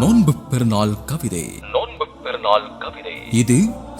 நோன்பு பெருநாள் கவிதை. இது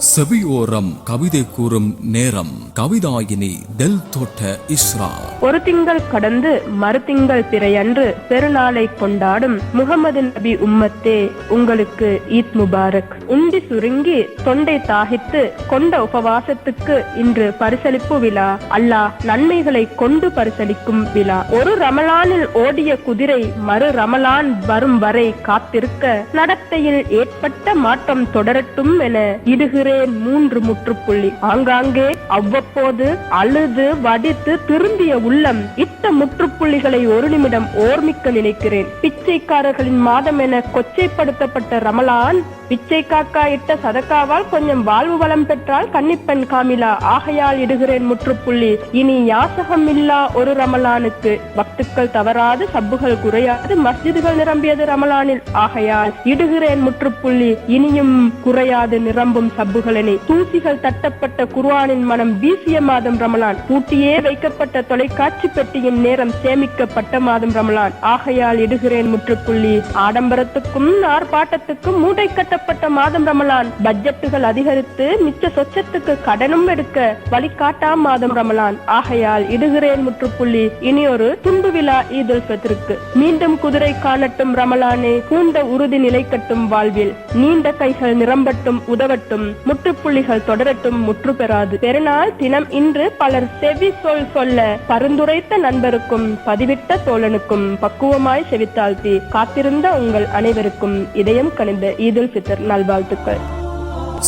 செவியோரம் கவிதை கூறும் நேரம். கவிதாயினி டெல் தோட்ட இஸ்ரா. ஒரு திங்கள் கடந்து மறுதிங்கள் பிறையன்று பெருநாளை கொண்டாடும் முகமது நபி உம்மத்தே, உங்களுக்கு ஈத் முபாரக். உண்டி சுருங்கி தொண்டை தாகித்து கொண்ட உபவாசத்துக்கு இன்று பரிசளிப்பு விழா. அல்லாஹ் நன்மைகளை கொண்டு பரிசளிக்கும் விழா. ஒரு ரமலானில் ஓடிய குதிரை மறு ரமலான் வரும் வரை காத்திருக்க, நடத்தையில் ஏற்பட்ட மாற்றம் தொடரட்டும் என இடுகிறேன் 3 முற்றுப்புள்ளி. ஆங்காங்கே அவ்வப்போது அழுது வடித்து திரும்பிய உள்ளம் இட்ட முற்றுப்புள்ளிகளை ஒரு நிமிடம் ஓர்மிக்க நினைக்கிறேன். பிச்சைக்காரர்களின் மாதம் என கொச்சைப்படுத்தப்பட்ட ரமலான், பிச்சை காக்கா இட்ட சதக்காவால் கொஞ்சம் வாழ்வு வளம் பெற்றால் கன்னிப்பெண் காமிலா. ஆகையால் இடுகிறேன் முற்றுப்புள்ளி. இனி யாசகம் இல்லா ஒரு ரமலானுக்கு. பக்துக்கள் தவறாது, சப்புகள் குறையாது, மஸ்ஜிதுகள் நிரம்பியது ரமலானில். ஆகையால் இடுகிறேன் முற்றுப்புள்ளி. இனியும் குறையாது நிரம்பும் சப்புகளினை. தூசிகள் தட்டப்பட்ட குர்ஆனின் மனம் வீசிய மாதம் ரமலான். பூட்டியே வைக்கப்பட்ட தொலைக்காட்சி பெட்டியின் நேரம் சேமிக்கப்பட்ட மாதம் ரமலான். ஆகையால் இடுகிறேன் முற்றுப்புள்ளி. ஆடம்பரத்துக்கும் ஆர்ப்பாட்டத்துக்கும் மூட்டை கட்டப்பட்ட மாதம் ரமலான். பட்ஜெட்டுகள் அதிகரித்து மிச்ச சொச்சத்துக்கு கடனும் எடுக்க வழிகாட்டாம் மாதம் ரமலான். ஆகையால் இடுகிறேன் முற்றுப்புள்ளி. இனி ஒரு துண்டு விழா ஈதுல் ஃபித்ருக்கு. மீண்டும் குதிரை காணட்டும் ரமலானே, பூண்ட உறுதி நிலைக்கட்டும் வாழ்வில். நீண்ட கைகள் நிரம்பட்டும் உதவட்டும், முற்றுப்புள்ளிகள் தொடரட்டும் முற்று பெறாது. பெருநாள் தினம் இன்று பலர் செவி சொல்ல பரிந்துரைத்த நண்பருக்கும் பதிவிட்ட தோழனுக்கும் பக்குவமாய் செவித்தாழ்த்தி காத்திருந்த உங்கள் அனைவருக்கும் இதயம் கனிந்த ஈதுல் ஃபித்ர் நல்வாழ்த்துக்கள்.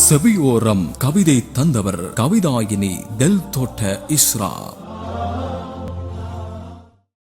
செவியோரம் கவிதை தந்தவர் கவிதாயினி டெல் தோட்ட இஸ்ரா.